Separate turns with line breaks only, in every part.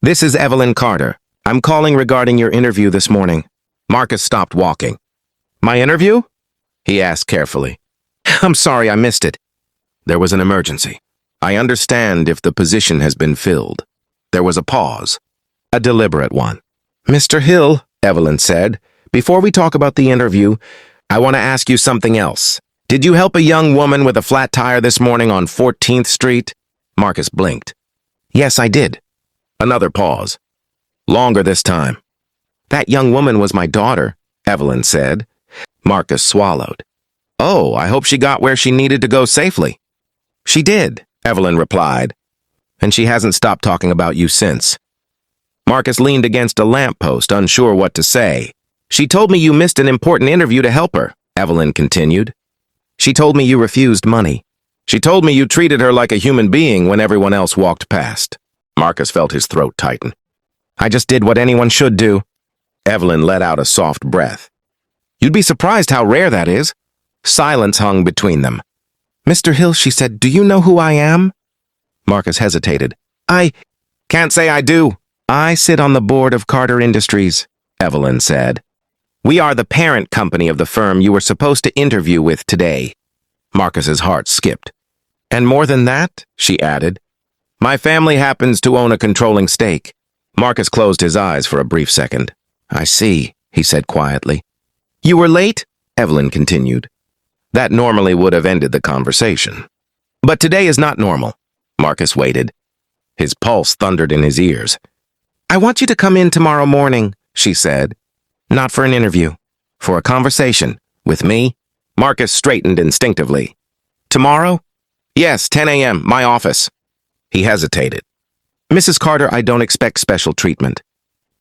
This is Evelyn Carter. I'm calling regarding your interview this morning. Marcus stopped walking. My interview? He asked carefully. I'm sorry I missed it. There was an emergency. I understand if the position has been filled. There was a pause. A deliberate one. Mr. Hill, Evelyn said, before we talk about the interview, I want to ask you something else. Did you help a young woman with a flat tire this morning on 14th Street? Marcus blinked. Yes, I did. Another pause. Longer this time. That young woman was my daughter, Evelyn said. Marcus swallowed. Oh, I hope she got where she needed to go safely. She did, Evelyn replied. And she hasn't stopped talking about you since. Marcus leaned against a lamppost, unsure what to say. She told me you missed an important interview to help her, Evelyn continued. She told me you refused money. She told me you treated her like a human being when everyone else walked past. Marcus felt his throat tighten. I just did what anyone should do. Evelyn let out a soft breath. You'd be surprised how rare that is. Silence hung between them. Mr. Hill, she said, do you know who I am? Marcus hesitated. I can't say I do. I sit on the board of Carter Industries, Evelyn said. We are the parent company of the firm you were supposed to interview with today. Marcus's heart skipped. And more than that, she added, my family happens to own a controlling stake. Marcus closed his eyes for a brief second. I see, he said quietly. You were late? Evelyn continued. That normally would have ended the conversation. But today is not normal. Marcus waited. His pulse thundered in his ears. I want you to come in tomorrow morning, she said. Not for an interview. For a conversation. With me? Marcus straightened instinctively. Tomorrow? Yes, 10 a.m., my office. He hesitated. Mrs. Carter, I don't expect special treatment.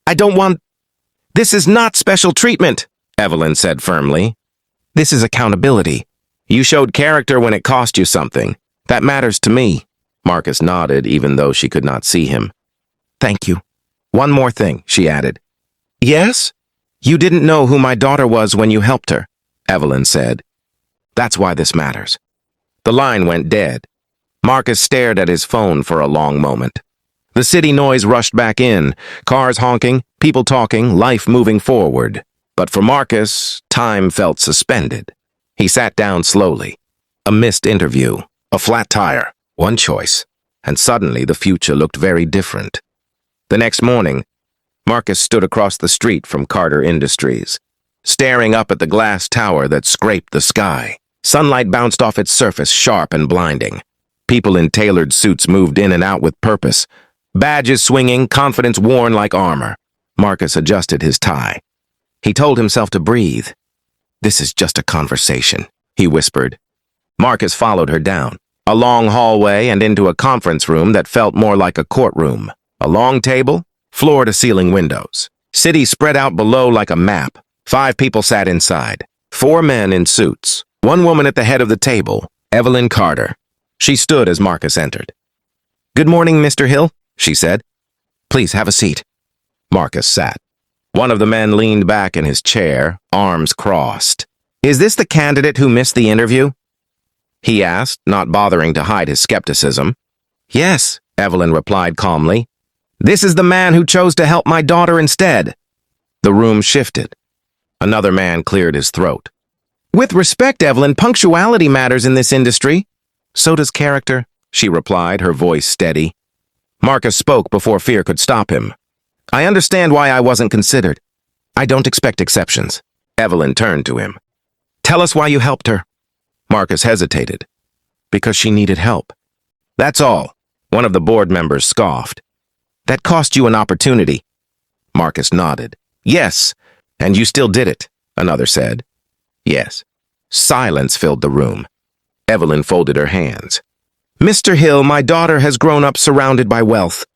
I don't want... This is not special treatment, Evelyn said firmly. This is accountability. You showed character when it cost you something. That matters to me. Marcus nodded, even though she could not see him. Thank you. One more thing, she added. Yes? You didn't know who my daughter was when you helped her, Evelyn said. That's why this matters. The line went dead. Marcus stared at his phone for a long moment. The city noise rushed back in, cars honking, people talking, life moving forward. But for Marcus, time felt suspended. He sat down slowly. A missed interview, a flat tire, one choice, and suddenly the future looked very different. The next morning, Marcus stood across the street from Carter Industries, staring up at the glass tower that scraped the sky. Sunlight bounced off its surface, sharp and blinding. People in tailored suits moved in and out with purpose, badges swinging, confidence worn like armor. Marcus adjusted his tie. He told himself to breathe. This is just a conversation, he whispered. Marcus followed her down, a long hallway and into a conference room that felt more like a courtroom. A long table, floor-to-ceiling windows. City spread out below like a map. 5 people sat inside. 4 men in suits. 1 woman at the head of the table, Evelyn Carter. She stood as Marcus entered. Good morning, Mr. Hill, she said. Please have a seat. Marcus sat. One of the men leaned back in his chair, arms crossed. Is this the candidate who missed the interview? He asked, not bothering to hide his skepticism. Yes, Evelyn replied calmly. This is the man who chose to help my daughter instead. The room shifted. Another man cleared his throat. With respect, Evelyn, punctuality matters in this industry. So does character, she replied, her voice steady. Marcus spoke before fear could stop him. I understand why I wasn't considered. I don't expect exceptions. Evelyn turned to him. Tell us why you helped her. Marcus hesitated. Because she needed help. That's all. One of the board members scoffed. That cost you an opportunity. Marcus nodded. Yes, and you still did it, another said. Yes. Silence filled the room. Evelyn folded her hands. Mr. Hill, my daughter has grown up surrounded by wealth.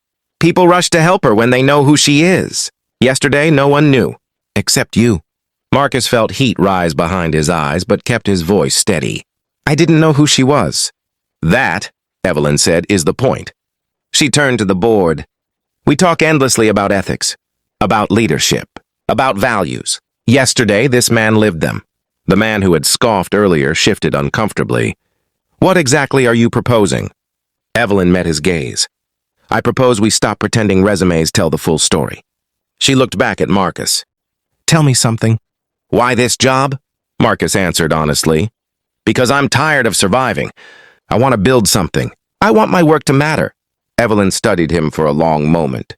People rush to help her when they know who she is. Yesterday, no one knew, except you. Marcus felt heat rise behind his eyes, but kept his voice steady. I didn't know who she was. That, Evelyn said, is the point. She turned to the board. We talk endlessly about ethics, about leadership, about values. Yesterday, this man lived them. The man who had scoffed earlier shifted uncomfortably. What exactly are you proposing? Evelyn met his gaze. I propose we stop pretending resumes tell the full story. She looked back at Marcus. Tell me something. Why this job? Marcus answered honestly. Because I'm tired of surviving. I want to build something. I want my work to matter. Evelyn studied him for a long moment.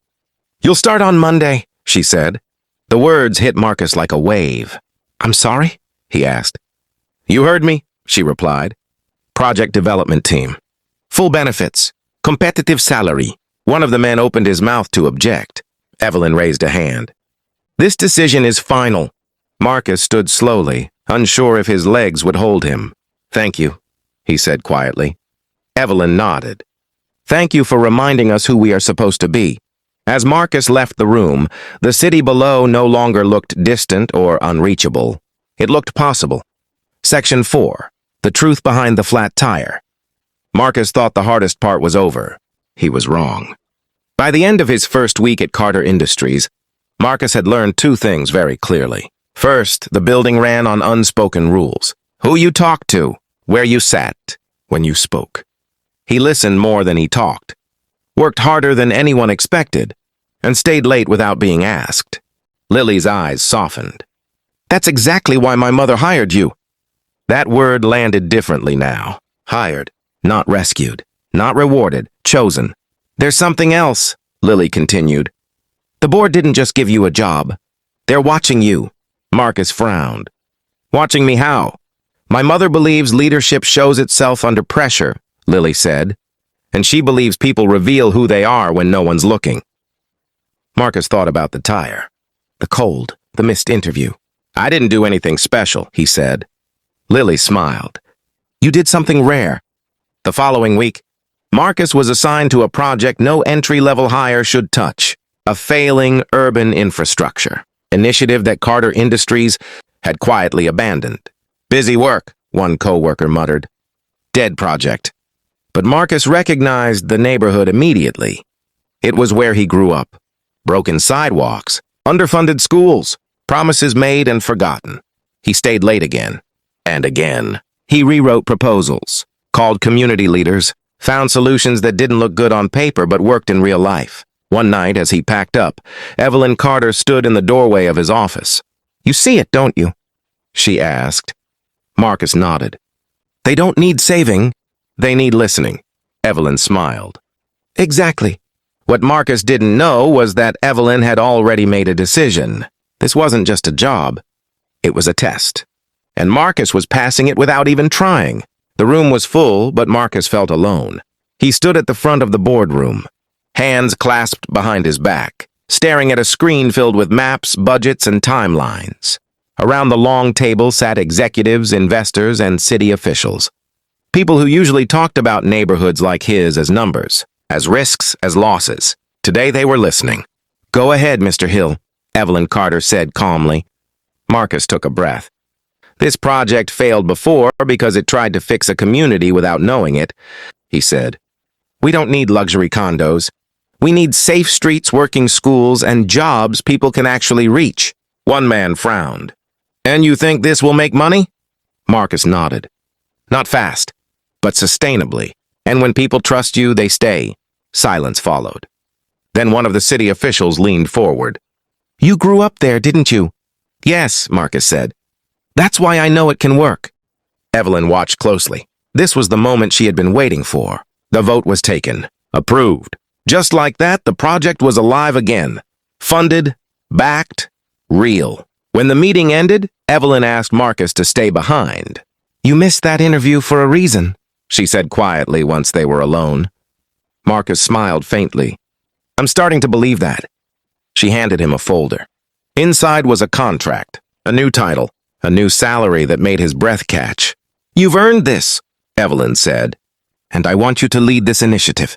You'll start on Monday, she said. The words hit Marcus like a wave. I'm sorry? He asked. You heard me, she replied. Project development team. Full benefits. Competitive salary. One of the men opened his mouth to object. Evelyn raised a hand. This decision is final. Marcus stood slowly, unsure if his legs would hold him. Thank you, he said quietly. Evelyn nodded. Thank you for reminding us who we are supposed to be. As Marcus left the room, the city below no longer looked distant or unreachable. It looked possible. Section 4. The truth behind the flat tire. Marcus thought the hardest part was over. He was wrong. By the end of his first week at Carter Industries, Marcus had learned two things very clearly. First, the building ran on unspoken rules. Who you talked to, where you sat, when you spoke. He listened more than he talked, worked harder than anyone expected, and stayed late without being asked. Lily's eyes softened. That's exactly why my mother hired you. That word landed differently now. Hired, not rescued, not rewarded, chosen. There's something else, Lily continued. The board didn't just give you a job. They're watching you. Marcus frowned. Watching me how? My mother believes leadership shows itself under pressure, Lily said, and she believes people reveal who they are when no one's looking. Marcus thought about the tire, the cold, the missed interview. I didn't do anything special, he said. Lily smiled. You did something rare. The following week, Marcus was assigned to a project no entry-level hire should touch, a failing urban infrastructure initiative that Carter Industries had quietly abandoned. Busy work, one co-worker muttered. Dead project. But Marcus recognized the neighborhood immediately. It was where he grew up. Broken sidewalks, underfunded schools, promises made and forgotten. He stayed late again. And again. He rewrote proposals, called community leaders, found solutions that didn't look good on paper but worked in real life. One night, as he packed up, Evelyn Carter stood in the doorway of his office. You see it, don't you? She asked. Marcus nodded. They don't need saving. They need listening. Evelyn smiled. Exactly. What Marcus didn't know was that Evelyn had already made a decision. This wasn't just a job. It was a test. And Marcus was passing it without even trying. The room was full, but Marcus felt alone. He stood at the front of the boardroom, hands clasped behind his back, staring at a screen filled with maps, budgets, and timelines. Around the long table sat executives, investors, and city officials. People who usually talked about neighborhoods like his as numbers, as risks, as losses. Today they were listening. Go ahead, Mr. Hill, Evelyn Carter said calmly. Marcus took a breath. This project failed before because it tried to fix a community without knowing it, he said. We don't need luxury condos. We need safe streets, working schools, and jobs people can actually reach. One man frowned. And you think this will make money? Marcus nodded. Not fast, but sustainably. And when people trust you, they stay. Silence followed. Then one of the city officials leaned forward. You grew up there, didn't you? Yes, Marcus said. That's why I know it can work. Evelyn watched closely. This was the moment she had been waiting for. The vote was taken. Approved. Just like that, the project was alive again. Funded, backed, real. When the meeting ended, Evelyn asked Marcus to stay behind. You missed that interview for a reason, she said quietly once they were alone. Marcus smiled faintly. I'm starting to believe that. She handed him a folder. Inside was a contract, a new title, a new salary that made his breath catch. You've earned this, Evelyn said, and I want you to lead this initiative.